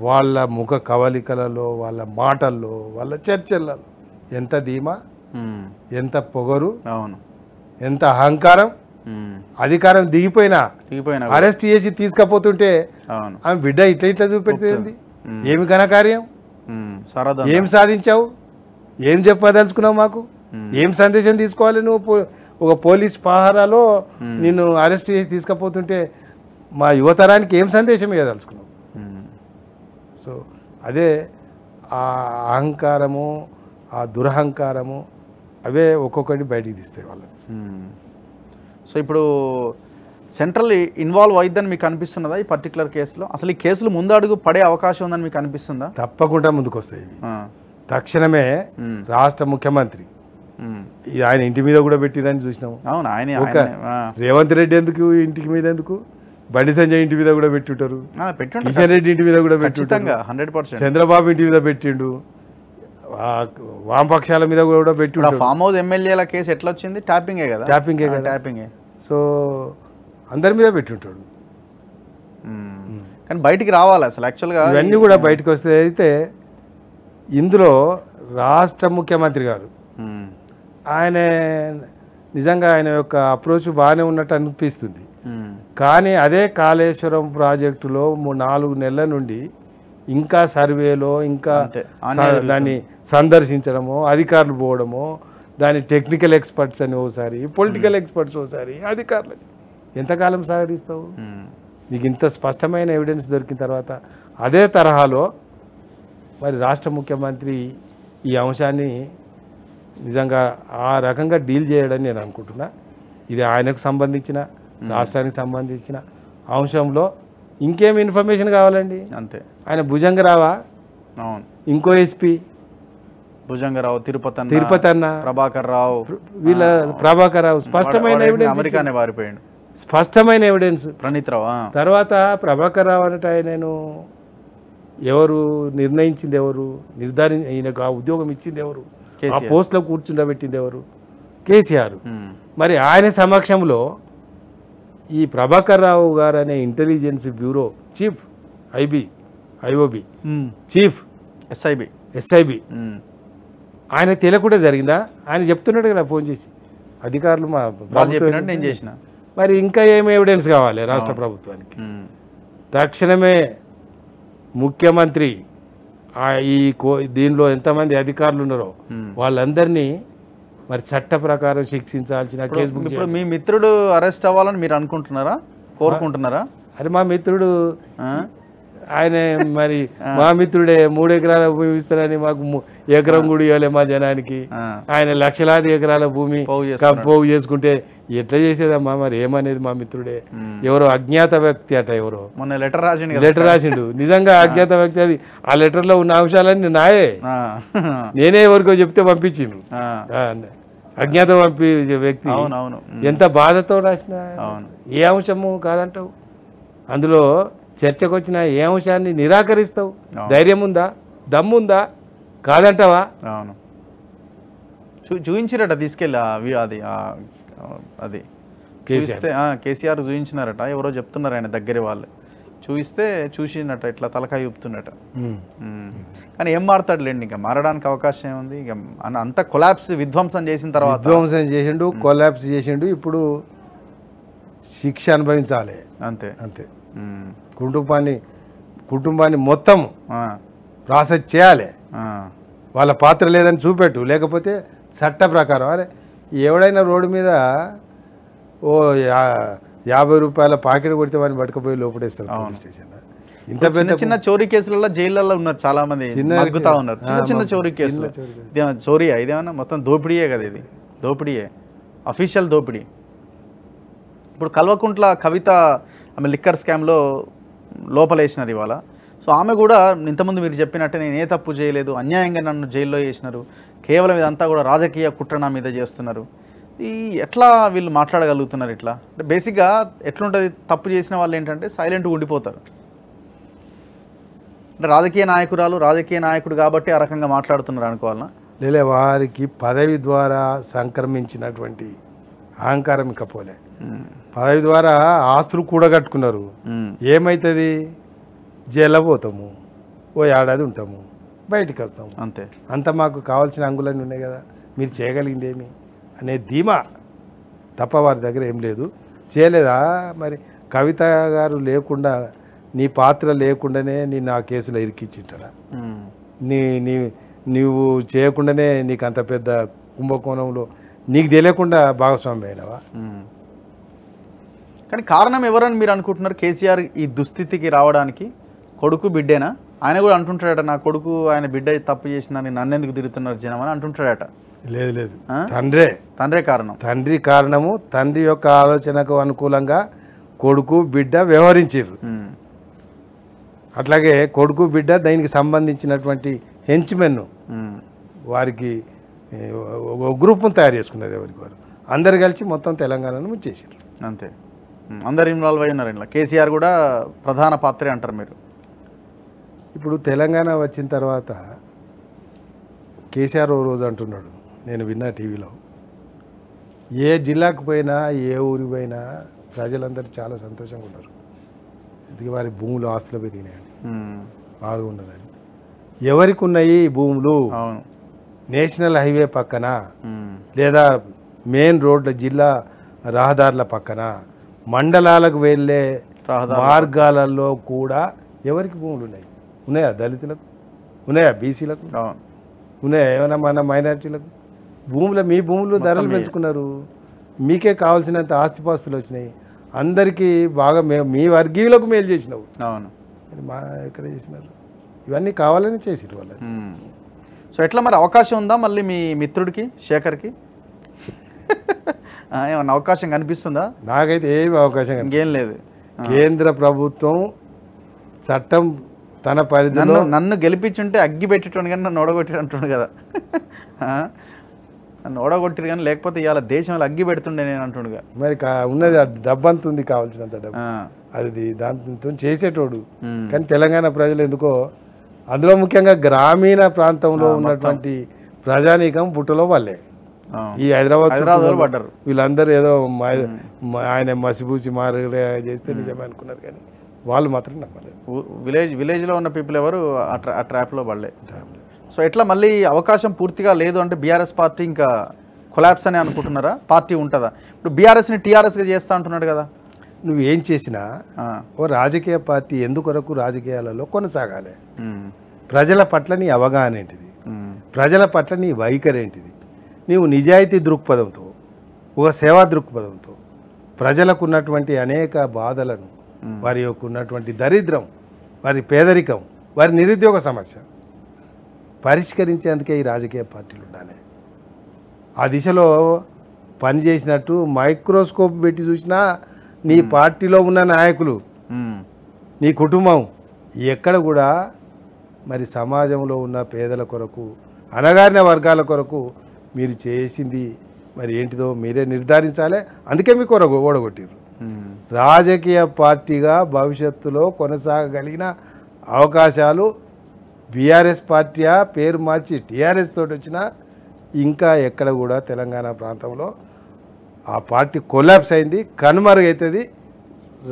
వాళ్ళ ముఖ కవలికలలో, వాళ్ళ మాటల్లో, వాళ్ళ చర్చలలో ఎంత ధీమా, ఎంత పొగరు, అవును, ఎంత అహంకారం. అధికారం దిగిపోయినా అరెస్ట్ చేసి తీసుకపోతుంటే ఆమె బిడ్డ ఇట్లా చూపెడుతుంది. ఏమి ఘనకార్యం, ఏం సాధించావు, ఏం చెప్పదలుచుకున్నావు, మాకు ఏం సందేశం తీసుకోవాలి నువ్వు? ఒక పోలీస్ పహారాలో నిన్ను అరెస్ట్ చేసి తీసుకపోతుంటే మా యువతరానికి ఏం సందేశం ఇవ్వదలుచుకున్నావు? సో అదే ఆ అహంకారము, ఆ దురహంకారము, అవే ఒక్కొక్కటి బయటికి తీస్తాయి వాళ్ళని. సో ఇప్పుడు సెంట్రల్ ఇన్వాల్వ్ అయిద్దని మీకు అనిపిస్తున్నదా ఈ పర్టికులర్ కేసులో? అసలు ఈ కేసులు ముందు అడుగు పడే అవకాశం ఉందని మీకు అనిపిస్తుందా? తప్పకుండా ముందుకు వస్తాయి. తక్షణమే రాష్ట్ర ముఖ్యమంత్రి ఆయన ఇంటి మీద కూడా పెట్టిరని చూసినాము. అవును, ఆయన రేవంత్ రెడ్డి ఎందుకు ఇంటికి మీద, ఎందుకు బండి సంజయ్ ఇంటి మీద కూడా పెట్టుంటారు, కిషన్ రెడ్డి ఇంటి మీద కూడా పెట్టింటారు, 100%. చంద్రబాబు ఇంటి మీద పెట్టిండు, వామపక్షాల మీద కూడా పెట్టిండు. ఫామ్ హౌస్ ఎమ్మెల్యేల కేసు ఎట్లా వచ్చింది? ట్యాపింగే కదా. ట్యాపింగే. సో అందరి మీద పెట్టింటాడు. కానీ బయటికి రావాలి అసలు యాక్చువల్గా ఇవన్నీ కూడా బయటకు వస్తే. అయితే ఇందులో రాష్ట్ర ముఖ్యమంత్రి గారు ఆయన నిజంగా ఆయన యొక్క అప్రోచ్ బాగానే ఉన్నట్టు అనిపిస్తుంది. కానీ అదే కాళేశ్వరం ప్రాజెక్టులో 4 నెలల నుండి ఇంకా సర్వేలో, ఇంకా దాన్ని సందర్శించడమో, అధికారులు పోవడమో, దాని టెక్నికల్ ఎక్స్పర్ట్స్ అని ఓసారి, పొలిటికల్ ఎక్స్పర్ట్స్ ఓసారి, అధికారులని ఎంతకాలం సాగరిస్తావు? నీకు ఇంత స్పష్టమైన ఎవిడెన్స్ దొరికిన తర్వాత అదే తరహాలో మరి రాష్ట్ర ముఖ్యమంత్రి ఈ అంశాన్ని నిజంగా ఆ రకంగా డీల్ చేయడని నేను అనుకుంటున్నా. ఇది ఆయనకు సంబంధించిన, రాష్ట్రానికి సంబంధించిన అంశంలో ఇంకేం ఇన్ఫర్మేషన్ కావాలండి? అంతే. ఆయన భుజంగరావా, ఇంకో ఎస్పీ భుజంగరావు, తిరుపతి అన్న, ప్రభాకర్ రావు, వీళ్ళ ప్రభాకర్ రావు స్పష్టమైన ఎవిడెన్స్, అమెరికానే వారిపోయాడు, స్పష్టమైన ఎవిడెన్స్. ప్రణీత్ రావు తర్వాత ప్రభాకర్ రావు అంటే నేను ఎవరు నిర్ణయించింది, ఎవరు ఈయనకు ఆ ఉద్యోగం ఇచ్చింది ఎవరు, ఆ పోస్ట్లో కూర్చుండబెట్టింది ఎవరు? కేసీఆర్. మరి ఆయన సమక్షంలో ఈ ప్రభాకర్ రావు గారు అనే intelligence bureau chief, IOB chief, SIB ఆయన తెలియకుండా జరిగిందా? ఆయన చెప్తున్నాడు కదా ఫోన్ చేసి, అధికారులు మా నేను చేసిన. మరి ఇంకా ఏమి ఎవిడెన్స్ కావాలి రాష్ట్ర ప్రభుత్వానికి? తక్షణమే ముఖ్యమంత్రి దీనిలో ఎంతమంది అధికారులు ఉన్నారో వాళ్ళందరినీ మరి చట్ట ప్రకారం శిక్షించాల్సిన కేసు బుక్. ఇప్పుడు మీ మిత్రుడు అరెస్ట్ అవ్వాలని మీరు అనుకుంటున్నారా, కోరుకుంటున్నారా? అరే మా మిత్రుడు ఆయన మరి మా మిత్రుడే 3 ఎకరాల భూమి ఇస్తారని మాకు ఎకరం కూడా ఇవ్వలే మా జనానికి. ఆయన లక్షలాది ఎకరాల భూమి పోగు చేసుకుంటే ఎట్లా చేసేదమ్మా మరి ఏమనేది మా మిత్రుడే. ఎవరో అజ్ఞాత వ్యక్తి అట ఎవరో మొన్న లెటర్ రాసిండు. నిజంగా అజ్ఞాత వ్యక్తి అది. ఆ లెటర్లో ఉన్న అంశాలన్నీ నాయే, నేనే ఎవరికో చెప్తే పంపించిండు. అజ్ఞాత వ్యక్తి ఎంత బాధతో రాసిన ఏ అంశము కాదంటావు. అందులో చర్చకు వచ్చిన ఏ అంశాన్ని నిరాకరిస్తావు? ధైర్యం ఉందా, దమ్ముందా? కాదంటావా? అవును, చూపించారట తీసుకెళ్ళి అది కేసీఆర్ చూపించినారట. ఎవరో చెప్తున్నారు ఆయన దగ్గర వాళ్ళు చూపిస్తే చూసినట్ట ఇట్లా తలకాయ చూపుతున్నట. కానీ ఏం మారుతాడులేండి, ఇంకా మారడానికి అవకాశం ఏముంది. ఇక అంత కొలాప్స్ విధ్వంసం చేసిన తర్వాత విధ్వంసం చేసిండు, కొలాప్స్ చేసిండు. ఇప్పుడు శిక్ష అనుభవించాలి అంతే అంతే. కుటుంబాన్ని మొత్తం ప్రాసెస్ చేయాలి. వాళ్ళ పాత్ర లేదని చూపెట్టు, లేకపోతే చట్ట ప్రకారం. అరే ఎవడైనా రోడ్డు మీద ఓ 50 రూపాయల పాకెట్ కొడితే వాడిని పట్టుకుపోయి లోపడేస్తారు పోలీస్ స్టేషన్. ఇంత పెద్ద చిన్న చోరీ కేసులలో జైళ్ళల్లో ఉన్నారు చాలా మంది, మగ్గుతా ఉన్నారు. చిన్న చిన్న చోరీ కేసులు. చోరీయా ఇదేమన్నా? మొత్తం దోపిడీయే కదా ఇది, దోపిడీయే, అఫీషియల్ దోపిడీ. ఇప్పుడు కల్వకుంట్ల కవిత ఆమె లిక్కర్ స్కామ్లో లోపలేసినారు ఇవాళ. సో ఆమె కూడా ఇంతకుముందు మీరు చెప్పినట్టే నేను ఏ తప్పు చేయలేదు, అన్యాయంగా నన్ను జైల్లో వేసినారు, కేవలం ఇదంతా కూడా రాజకీయ కుట్ర నా మీద చేస్తున్నారు. ఈ ఎట్లా వీళ్ళు మాట్లాడగలుగుతున్నారు ఇట్లా? అంటే బేసిక్గా ఎట్లుంటుంది, తప్పు చేసిన వాళ్ళు ఏంటంటే సైలెంట్గా ఉండిపోతారు. అంటే రాజకీయ నాయకురాలు, రాజకీయ నాయకుడు కాబట్టి ఆ రకంగా మాట్లాడుతున్నారు అనుకోవాలన్నా? లేలే, వారికి పదవి ద్వారా సంక్రమించినటువంటి అహంకారం ఇకపోలే. పదవి ద్వారా ఆస్తులు కూడగట్టుకున్నారు. ఏమవుతుంది? జైల్లో పోతాము, ఓ ఏడాది ఉంటాము, బయటికి వస్తాము, అంతే. అంత మాకు కావాల్సిన అంగులన్నీ ఉన్నాయి కదా, మీరు చేయగలిగిందేమి అనే ధీమా తప్ప వారి దగ్గర ఏం లేదు. చేయలేదా మరి? కవిత గారు లేకుండా, నీ పాత్ర లేకుండానే నేను ఆ కేసులో ఇరికిచ్చింటారా? నీవు చేయకుండానే నీకు అంత పెద్ద కుంభకోణంలో నీకు తెలియకుండా భాగస్వామి అయినవా? కానీ కారణం ఎవరని మీరు అనుకుంటున్నారు? కేసీఆర్ ఈ దుస్థితికి రావడానికి కొడుకు బిడ్డేనా? ఆయన కూడా అంటుంటాడట, నా కొడుకు ఆయన బిడ్డ తప్పు చేసిందని నన్నెందుకు తిరుగుతున్నారు జనం అని అంటుంటాడట. లేదు లేదు, తండ్రే కారణం. తండ్రి కారణము. తండ్రి యొక్క ఆలోచనకు అనుకూలంగా కొడుకు బిడ్డ వ్యవహరించారు. అట్లాగే కొడుకు బిడ్డ దానికి సంబంధించినటువంటి హెంచ్మెన్ వారికి ఒక గ్రూప్ను తయారు చేసుకున్నారు. ఎవరికి వారు అందరు కలిసి మొత్తం తెలంగాణను ముంచేసారు. అంతే, అందరు ఇన్వాల్వ్ అయి ఉన్నారు. ఇలా కేసీఆర్ కూడా ప్రధాన పాత్రే అంటారు మీరు. ఇప్పుడు తెలంగాణ వచ్చిన తర్వాత కేసీఆర్ ఓ రోజు అంటున్నాడు, నేను విన్నా టీవీలో, ఏ జిల్లాకు పోయినా ఏ ఊరికి పోయినా ప్రజలందరూ చాలా సంతోషంగా ఉన్నారు. ఎందుకు? వారి భూములు ఆస్తులు పెరిగినాయండి, బాగా ఉన్నదని. ఎవరికి ఉన్నాయి భూములు? నేషనల్ హైవే పక్కన లేదా మెయిన్ రోడ్ల జిల్లా రహదారుల పక్కన మండలాలకు వెళ్ళే మార్గాలలో కూడా ఎవరికి భూములు ఉన్నాయి? ఉన్నాయా? దళితులకు ఉన్నాయా? బీసీలకు ఉన్నాయా? ఏమైనా మన మైనారిటీలకు? భూములు, మీ భూములు ధరలు పెంచుకున్నారు, మీకే కావాల్సినంత ఆస్తిపాస్తులు వచ్చినాయి, అందరికీ బాగా మీ వర్గీయులకు మేలు చేసినావు. అవును, మా ఎక్కడ చేసినారు? ఇవన్నీ కావాలని చేసిరు వాళ్ళు. సో ఎట్లా మరి అవకాశం ఉందా మళ్ళీ మీ మిత్రుడికి శేఖర్కి? ఏమన్నా అవకాశం కనిపిస్తుందా? నాకైతే ఏమి అవకాశం ఇంకేం లేదు. కేంద్ర ప్రభుత్వం చట్టం తన పరిధిలో నన్ను గెలిపించుంటే అగ్గి పెట్టేటోడు కానీ నన్ను ఓడగొట్టాడు అంటుండు కదా. నన్ను ఓడగొట్టిరు కానీ లేకపోతే ఇవాళ దేశంలో అగ్గి పెడుతుండే నేను అంటుండగా. మరి ఉన్నది డబ్బంత ఉంది, కావాల్సినంత డబ్బు, అది దాంతో చేసేటోడు. కానీ తెలంగాణ ప్రజలు ఎందుకో, అందులో ముఖ్యంగా గ్రామీణ ప్రాంతంలో ఉన్నటువంటి ప్రజానీకం పుట్టలో వాళ్ళే. ఈ హైదరాబాద్ పడ్డారు వీళ్ళందరూ ఏదో ఆయన మసిపూసి మారే చేస్తే నిజమే అనుకున్నారు, కానీ వాళ్ళు మాత్రం నమ్మలేదు. విలేజ్లో ఉన్న పీపుల్ ఎవరు ఆ ట్రాప్లో పడలే. సో ఎట్లా మళ్ళీ అవకాశం పూర్తిగా లేదు అంటే బీఆర్ఎస్ పార్టీ ఇంకా కొలాప్స్ అని అనుకుంటున్నారా? పార్టీ ఉంటుందా? ఇప్పుడు బీఆర్ఎస్ని టీఆర్ఎస్గా చేస్తా అంటున్నాడు కదా. నువ్వేం చేసినా ఓ రాజకీయ పార్టీ ఎందుకొరకు రాజకీయాలలో కొనసాగాలి. ప్రజల పట్ల నీ అవగాహన ఏంటిది? ప్రజల పట్ల నీ వైఖరి ఏంటిది? నీవు నిజాయితీ దృక్పథంతో, ఒక సేవా దృక్పథంతో ప్రజలకు ఉన్నటువంటి అనేక బాధలను, వారి యొక్క ఉన్నటువంటి దరిద్రం వారి పేదరికం, వారి నిరుద్యోగ సమస్య పరిష్కరించేందుకే ఈ రాజకీయ పార్టీలు ఉండాలి. ఆ దిశలో పనిచేసినట్టు మైక్రోస్కోప్ పెట్టి చూసినా నీ పార్టీలో ఉన్న నాయకులు, నీ కుటుంబం ఎక్కడ కూడా మరి సమాజంలో ఉన్న పేదల కొరకు, అణగారిన వర్గాల కొరకు మీరు చేసింది మరి ఏంటిదో మీరే నిర్ధారించాలి. అందుకే మీకు ఓడగొట్టారు. రాజకీయ పార్టీగా భవిష్యత్తులో కొనసాగగలిగిన అవకాశాలు బీఆర్ఎస్ పార్టీయా పేరు మార్చి టీఆర్ఎస్ తోటి వచ్చినా ఇంకా ఎక్కడ కూడా తెలంగాణ ప్రాంతంలో ఆ పార్టీ కొలాప్స్ అయింది, కనుమరుగైతుంది.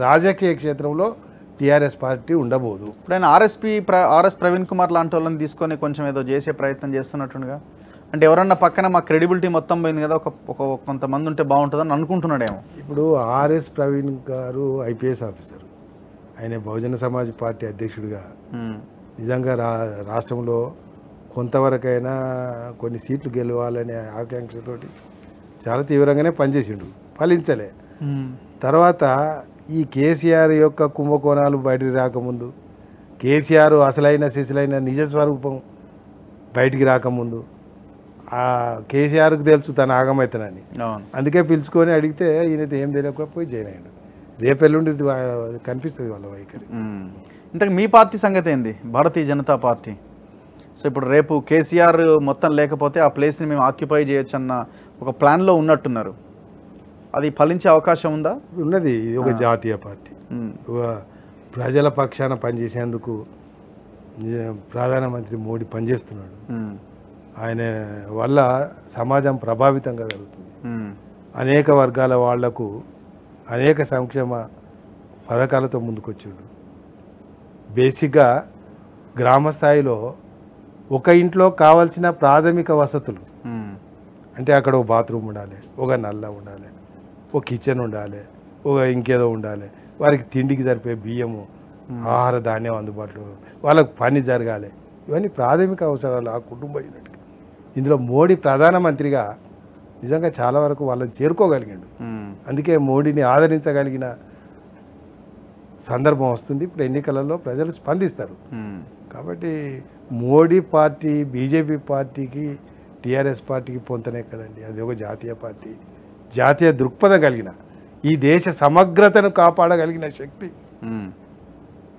రాజకీయ క్షేత్రంలో టీఆర్ఎస్ పార్టీ ఉండబోదు. ఇప్పుడు ఆయన ఆర్ఎస్ ప్రవీణ్ కుమార్ లాంటి వాళ్ళని తీసుకొని కొంచెం ఏదో చేసే ప్రయత్నం చేస్తున్నట్టుగా, అంటే ఎవరన్నా పక్కన మా క్రెడిబిలిటీ మొత్తం పోయింది కదా, ఒక కొంతమంది ఉంటే బాగుంటుందని అనుకుంటున్నాడేమో. ఇప్పుడు ఆర్ఎస్ ప్రవీణ్ గారు ఐపీఎస్ ఆఫీసర్, ఆయన బహుజన సమాజ్ పార్టీ అధ్యక్షుడిగా నిజంగా రాష్ట్రంలో కొంతవరకైనా కొన్ని సీట్లు గెలవాలనే ఆకాంక్షతోటి చాలా తీవ్రంగానే పనిచేసిండు, ఫలించలే. తర్వాత ఈ కేసీఆర్ యొక్క కుంభకోణాలు బయటికి రాకముందు, కేసీఆర్ అసలైన శిశులైన నిజస్వరూపం బయటికి రాకముందు ఆ కేసీఆర్కి తెలుసు తన ఆగమవుతానని, అందుకే పిలుచుకొని అడిగితే ఈయనైతే ఏం తెలియకుండా పోయి జాయిన్ అయ్యాడు. రేపెల్లుండి కనిపిస్తుంది వాళ్ళ వైఖరి. ఇంతకు మీ పార్టీ సంగతి ఏంది, భారతీయ జనతా పార్టీ? సో ఇప్పుడు రేపు కేసీఆర్ మొత్తం లేకపోతే ఆ ప్లేస్ని మేము ఆక్యుపై చేయొచ్చు అన్న ఒక ప్లాన్లో ఉన్నట్టున్నారు. అది ఫలించే అవకాశం ఉందా? ఉన్నది. ఇది ఒక జాతీయ పార్టీ, ఒక ప్రజల పక్షాన పనిచేసేందుకు ప్రధానమంత్రి మోడీ పనిచేస్తున్నాడు. ఆయన వల్ల సమాజం ప్రభావితంగా జరుగుతుంది. అనేక వర్గాల వాళ్లకు అనేక సంక్షేమ పథకాలతో ముందుకొచ్చాడు. బేసిక్గా గ్రామ స్థాయిలో ఒక ఇంట్లో కావాల్సిన ప్రాథమిక వసతులు అంటే అక్కడ ఒక బాత్రూమ్ ఉండాలి, ఒక నల్ల ఉండాలి, ఒక కిచెన్ ఉండాలి, ఒక ఇంకేదో ఉండాలి, వారికి తిండికి సరిపోయే బియ్యము, ఆహార ధాన్యం అందుబాటులో, వాళ్ళకు పని జరగాలి. ఇవన్నీ ప్రాథమిక అవసరాలు ఆ కుటుంబం అయినట్టుగా. ఇందులో మోడీ ప్రధానమంత్రిగా నిజంగా చాలా వరకు వాళ్ళని చేరుకోగలిగాడు. అందుకే మోడీని ఆదరించగలిగిన సందర్భం వస్తుంది. ఇప్పుడు ఎన్నికలలో ప్రజలు స్పందిస్తారు. కాబట్టి మోడీ పార్టీ బీజేపీ పార్టీకి టీఆర్ఎస్ పార్టీకి పొంతనే ఎక్కడండి. అది ఒక జాతీయ పార్టీ, జాతీయ దృక్పథం కలిగిన, ఈ దేశ సమగ్రతను కాపాడగలిగిన శక్తి,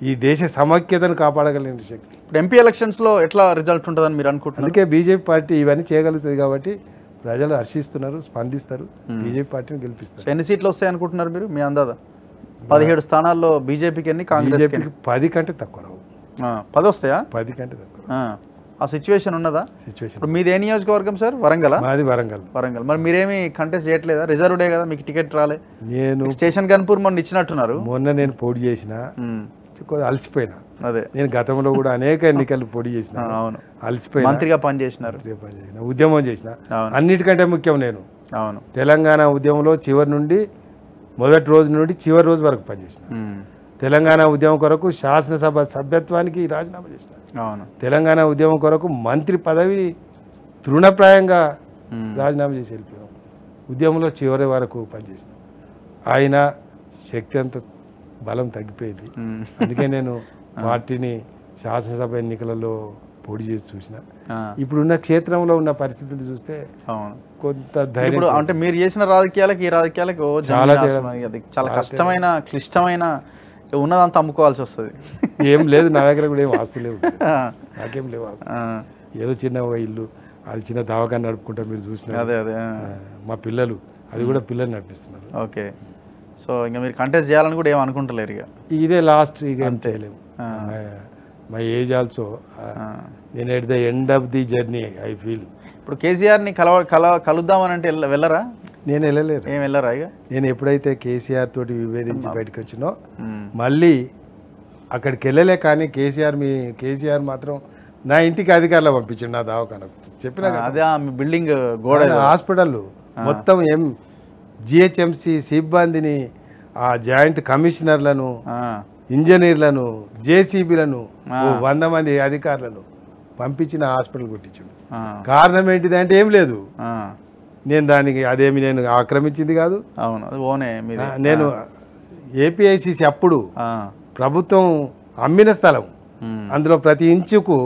ఈ దేశ సమైక్యతను కాపాడగలిగిన శక్తి. ఇప్పుడు ఎంపీ ఎలక్షన్స్లో ఎట్లా రిజల్ట్ ఉంటుందని మీరు అనుకుంటున్నారు? అందుకే బీజేపీ పార్టీ ఇవన్నీ చేయగలుగుతుంది కాబట్టి ప్రజలు హర్షిస్తున్నారు, స్పందిస్తారు, బీజేపీ పార్టీని గెలిపిస్తారు. ఎన్ని సీట్లు వస్తాయి అనుకుంటున్నారు మీరు? మీ అందాదా 17 స్థానాల్లో బీజేపీకి ఎన్ని, కాంగ్రెస్కి 10 కంటే తక్కువ రావు. 10 వస్తాయా? 10 కంటే తక్కువ. ఆ సిచ్యువేషన్ ఉన్నదా? సిచ్యువేషన్. ఇప్పుడు మీది ఏ నియోజకవర్గం సార్? వరంగల్. మాది వరంగల్. వరంగల్. మరి మీరేమి కంటెస్ట్ చేయట్లేదా? రిజర్వ్డే కదా, మీకు టికెట్ రాలే. నేను స్టేషన్ గన్పూర్ మొన్న ఇచ్చినట్టున్నారు. మొన్న నేను పోటీ చేసిన, అలసిపోయినా. అదే నేను గతంలో కూడా అనేక ఎన్నికలు పోటీ చేసిన. అవును, అలసిపోయినా. మంత్రిగా పనిచేసినారు, ఉద్యమం చేసిన. అన్నిటికంటే ముఖ్యం నేను అవును తెలంగాణ ఉద్యమంలో చివరి నుండి మొదటి రోజు నుండి చివరి రోజు వరకు పనిచేసిన. తెలంగాణ ఉద్యమం కొరకు శాసనసభ సభ్యత్వానికి రాజీనామా చేసిన. అవును, తెలంగాణ ఉద్యమం కొరకు మంత్రి పదవిని తృణప్రాయంగా రాజీనామా చేసి వెళ్ళిపోయాం. ఉద్యమంలో చివరి వరకు పనిచేసినాం. ఆయన శక్తి అంత బలం తగ్గిపోయింది. అందుకే నేను పార్టీని శాసనసభ ఎన్నికలలో పోటీ చేసి చూసిన. ఇప్పుడున్న క్షేత్రంలో ఉన్న పరిస్థితులు చూస్తే కొంత ధైర్యం. అంటే మీరు చేసిన రాజకీయాలకు ఈ రాజకీయాలకు చాలా కష్టమైన క్లిష్టమైన ఉన్నదంతా అమ్ముకోవాల్సి వస్తుంది. ఏం లేదు, నా దగ్గర కూడా ఏం ఆస్తులు లేవు, నాకేం లేవు ఆస్తులు. ఏదో చిన్న ఇల్లు, అది చిన్న దవాఖాన నడుపుకుంటా మీరు చూసిన. అదే అదే మా పిల్లలు, అది కూడా పిల్లలు నడిపిస్తున్నారు. ఓకే, సో ఇంకా మీరు కంటెస్ట్ చేయాలని కూడా ఏం అనుకుంటలేరు ఇక? ఇదే లాస్ట్, ఇక ఏం చేయలేము. మై ఏజ్ ఆల్సో, నేను at the end of the journey I feel. ఇప్పుడు కేసీఆర్ని కలుద్దామని అంటే వెళ్ళరా? నేను వెళ్ళలేరు. ఏం వెళ్ళరా ఇక? నేను ఎప్పుడైతే కేసీఆర్ తోటి విభేదించి బయటకు వచ్చినో మళ్ళీ అక్కడికి వెళ్ళలే. కానీ కేసీఆర్ మాత్రం నా ఇంటికి అధికారులు పంపించండి, నా దవాఖానకు చెప్పిన. అదే మీ బిల్డింగ్ గోడ, హాస్పిటల్ మొత్తం జిహెచ్ఎంసి సిబ్బందిని, ఆ జాయింట్ కమిషనర్లను, ఇంజనీర్లను, జేసీబీలను, 100 మంది అధికారులను పంపించిన హాస్పిటల్ కొట్టించాడు. కారణం ఏంటిదంటే ఏం లేదు, నేను దానికి అదేమి నేను ఆక్రమించింది కాదు. అవును, అది ఓనే. నేను ఏపీఐసిసి అప్పుడు ప్రభుత్వం అమ్మిన స్థలం అందులో ప్రతి ఇంచుకు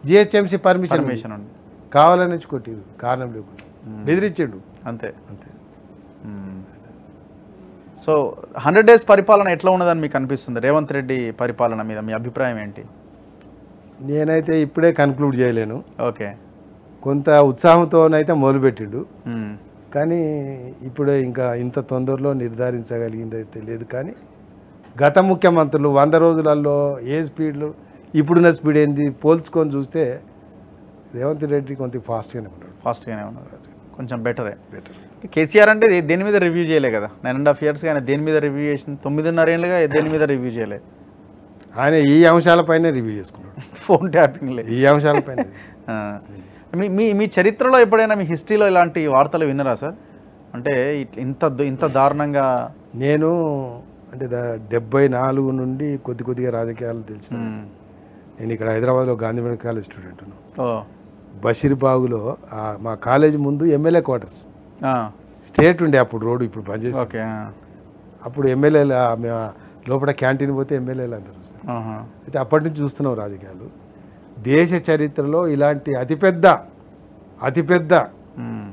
జిహెచ్ఎంసీ పర్మిషన్ ఉంది కావాలని కొట్టిరు కారణం లేకుండా బెదిరించిండు అంతే అంతే. సో 100 days పరిపాలన ఎట్లా ఉన్నదని మీకు అనిపిస్తుంది రేవంత్ రెడ్డి పరిపాలన మీద మీ అభిప్రాయం ఏంటి? నేనైతే ఇప్పుడే కన్క్లూడ్ చేయలేను. ఓకే, కొంత ఉత్సాహంతోనైతే మొదలుపెట్టిండు, కానీ ఇప్పుడే ఇంకా ఇంత తొందరలో నిర్ధారించగలిగింది అయితే లేదు. కానీ గత ముఖ్యమంత్రులు 100 రోజులలో ఏ స్పీడ్లు ఇప్పుడున్న స్పీడ్ ఏంది పోల్చుకొని చూస్తే రేవంత్ రెడ్డి కొంత ఫాస్ట్గానే ఉన్నారు, కొంచెం బెటర్. కేసీఆర్ అంటే దేని మీద రివ్యూ చేయలే కదా, 9.5 years ఆయన దేని మీద రివ్యూ చేసింది? 9.5 ఏళ్ళుగా దేని మీద రివ్యూ చేయలే. ఆయన ఈ అంశాలపైనే రివ్యూ చేసుకున్నాడు, ఫోన్ ట్యాపింగ్లే ఈ అంశాలపైన. మీ చరిత్రలో ఎప్పుడైనా మీ హిస్టరీలో ఇలాంటి వార్తలు విన్నరా సార్? అంటే ఇంత దారుణంగా నేను అంటే 74 నుండి కొద్దిగా రాజకీయాలు తెలిసిన. నేను ఇక్కడ హైదరాబాద్లో గాంధీ మెడికల్ కాలేజ్ స్టూడెంట్ను. బషీర్బాగులో మా కాలేజీ ముందు ఎమ్మెల్యే క్వార్టర్స్ స్టేట్ ఉండే అప్పుడు రోడ్డు, ఇప్పుడు బంద్ చేసి. అప్పుడు ఎమ్మెల్యేలు లోపల క్యాంటీన్ పోతే ఎమ్మెల్యేలు అందరూ చూస్తారు. అయితే అప్పటి నుంచి చూస్తున్నాం రాజకీయాలు. దేశ చరిత్రలో ఇలాంటి అతిపెద్ద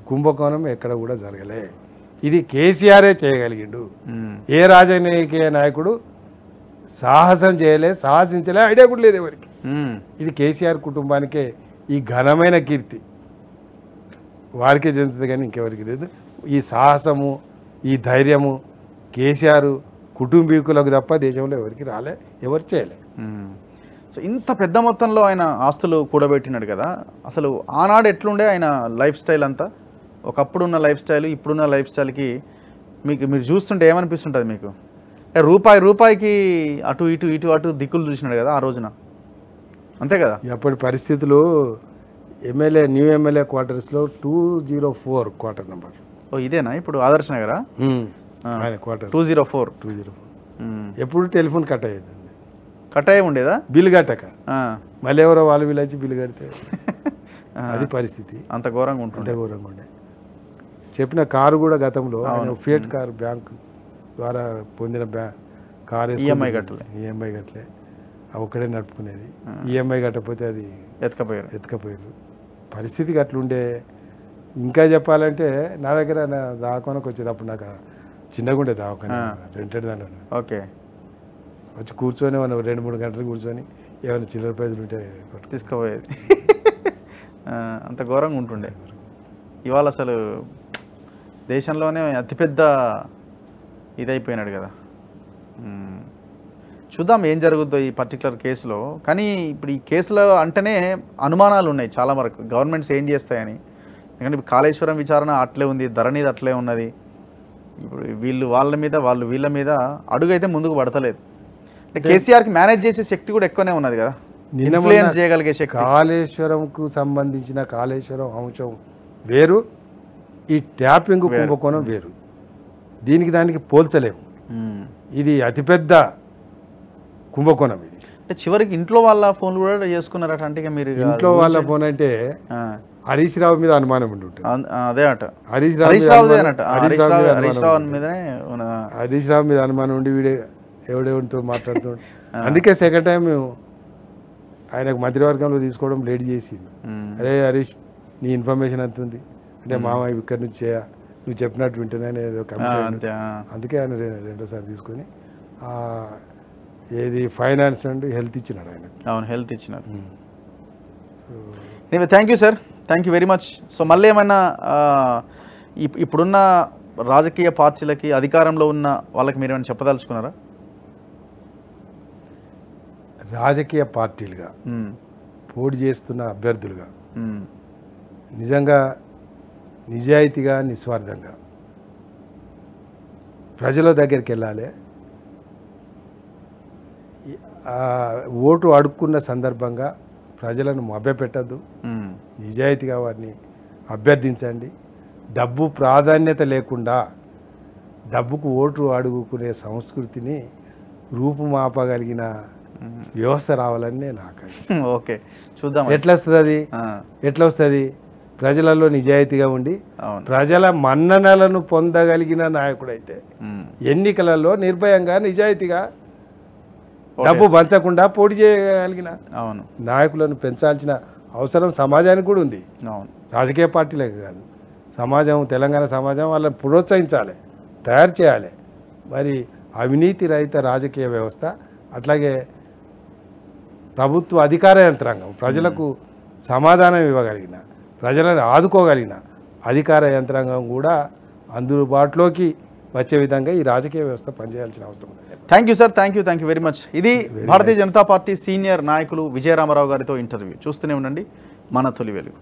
కుంభకోణం ఎక్కడ కూడా జరగలే. ఇది కేసీఆరే చేయగలిగిండు. ఏ రాజకీయ నాయకుడు సాహసం చేయలే, సాహసించలే, ఐడియా కూడా లేదు ఎవరికి. ఇది కేసీఆర్ కుటుంబానికే ఈ ఘనమైన కీర్తి, వారికే చెందుతుంది కానీ ఇంకెవరికి లేదు. ఈ సాహసము, ఈ ధైర్యము కేసీఆర్ కుటుంబీకులకు తప్ప దేశంలో ఎవరికి రాలే, ఎవరు చేయలే. సో ఇంత పెద్ద మొత్తంలో ఆయన ఆస్తులు కూడబెట్టినాడు కదా, అసలు ఆనాడు ఎట్లుండే ఆయన లైఫ్ స్టైల్ అంతా? ఒకప్పుడున్న లైఫ్ స్టైల్ ఇప్పుడున్న లైఫ్ స్టైల్కి మీరు చూస్తుంటే ఏమనిపిస్తుంటుంది మీకు? అంటే రూపాయికి అటు దిక్కులు చూసినాడు కదా ఆ రోజున, అంతే కదా? అప్పటి పరిస్థితులు న్యూ ఎమ్మెల్యే క్వార్టర్స్లో 204 క్వార్టర్ నెంబర్. ఇదేనా ఇప్పుడు ఆదర్శ నగరా? క్వార్టర్ 204. ఎప్పుడు టెలిఫోన్ కట్ అయ్యి ఉండేదా? బిల్లు కట్టక మళ్ళీ ఎవరో వాళ్ళు వీళ్ళు వచ్చి బిల్లు కడితే అది పరిస్థితి. అంత ఘోరంగా ఉంటుంది. ఉండే. చెప్పిన కారు కూడా గతంలో ఫియట్ కారు బ్యాంకు ద్వారా పొందిన కారు ఈఎంఐ కట్టలే, ఒక్కడే నడుపుకునేది. ఈఎంఐ కట్టకపోతే అది ఎత్తుకపోయారు. పరిస్థితికి అట్లుండే. ఇంకా చెప్పాలంటే నా దగ్గర దావాఖానకు వచ్చేది, అప్పుడు నాకు చిన్నగా ఉండే దావాఖాన, రెంటెడ్ దాంట్లో. ఓకే, వచ్చి కూర్చొని 2-3 గంటలు కూర్చొని ఏమైనా చిల్లర పైసలు ఉంటే తీసుకుపోయేది. అంత ఘోరంగా ఉంటుండే. ఇవాళ అసలు దేశంలోనే అతిపెద్ద ఇదైపోయినాడు కదా. చూద్దాం ఏం జరుగుద్దో ఈ పర్టికులర్ కేసులో. కానీ ఇప్పుడు ఈ కేసులో అంటేనే అనుమానాలు ఉన్నాయి చాలా వరకు, గవర్నమెంట్స్ ఏం చేస్తాయని. ఎందుకంటే ఇప్పుడు కాళేశ్వరం విచారణ అట్లే ఉంది, ధరణిది అట్లే ఉన్నది. ఇప్పుడు వీళ్ళ మీద అడుగు అయితే ముందుకు పడతలేదు. అంటే కేసీఆర్కి మేనేజ్ చేసే శక్తి కూడా ఎక్కువనే ఉన్నది కదా, ఇన్ఫ్లుయెన్స్ చేయగలిగే శక్తి. కాళేశ్వరంకు సంబంధించిన కాళేశ్వరం అంశం వేరు, ఈ ట్యాపింగ్ కుంభకోణం వేరు. దానికి పోల్చలేము. ఇది అతిపెద్ద కుంభకోణం. ఇది అంటే చివరికి ఇంట్లో వాళ్ళ ఫోన్లు కూడా చేసుకున్నారట. అంటే మీరు ఇంట్లో వాళ్ళ ఫోన్ అంటే హరీష్ రావు మీద అనుమానం ఉండి ఉంటుంది. అదే అట హరీష్ రావు మీద అనుమానం ఉండి వీడే ఎవడెవరితో మాట్లాడుతుండే. అందుకే సెకండ్ టైం ఆయనకు మంత్రివర్గంలో తీసుకోవడం లేట్ చేసింది. అరే హరీష్, నీ ఇన్ఫర్మేషన్ ఎంత ఉంది అంటే, మామ ఇక్కడి నుంచి నువ్వు చెప్పినట్టు వింటేనే ఏదో కంప్లైంట్. అందుకే ఆయన రెండోసారి తీసుకొని ఏది ఫైనాన్స్ అండ్ హెల్త్ ఇచ్చినాడు ఆయన. అవును, హెల్త్ ఇచ్చినాడు. Thank you sir, thank you very much. So మళ్ళీ ఏమైనా ఇప్పుడున్న రాజకీయ పార్టీలకి, అధికారంలో ఉన్న వాళ్ళకి మీరు ఏమైనా చెప్పదలుచుకున్నారా? రాజకీయ పార్టీలుగా పోటీ చేస్తున్న అభ్యర్థులుగా నిజంగా నిజాయితీగా, నిస్వార్థంగా ప్రజల దగ్గరికి వెళ్ళాలి. ఓటు అడుక్కున్న సందర్భంగా ప్రజలను మభ్యపెట్టద్దు, నిజాయితీగా వారిని అభ్యర్థించండి. డబ్బు ప్రాధాన్యత లేకుండా డబ్బుకు ఓటు అడుగుకునే సంస్కృతిని రూపుమాపగలిగిన వ్యవస్థ రావాలని నేను ఆకాంక్ష. ఓకే, చూద్దాం ఎట్లా వస్తుంది. ప్రజలలో నిజాయితీగా ఉండి ప్రజల మన్ననలను పొందగలిగిన నాయకుడైతే ఎన్నికలలో నిర్భయంగా నిజాయితీగా డబ్బు పంచకుండా పోటీ చేయగలిగిన అవును నాయకులను పెంచాల్సిన అవసరం సమాజానికి కూడా ఉంది. అవును రాజకీయ పార్టీలకు కాదు, సమాజం, తెలంగాణ సమాజం వాళ్ళని ప్రోత్సహించాలి, తయారు చేయాలి. మరి అవినీతి రహిత రాజకీయ వ్యవస్థ, అట్లాగే ప్రభుత్వ అధికార యంత్రాంగం, ప్రజలకు సమాధానం ఇవ్వగలిగిన, ప్రజలను ఆదుకోగలిగిన అధికార యంత్రాంగం కూడా అందుబాటులోకి వచ్చే విధంగా ఈ రాజకీయ వ్యవస్థ పనిచేయాల్సిన అవసరం ఉంది. Thank you sir, thank you very much. ఇది భారతీయ జనతా పార్టీ సీనియర్ నాయకులు విజయరామారావు గారితో ఇంటర్వ్యూ. చూస్తూనే ఉండండి మన తొలి వెలుగు.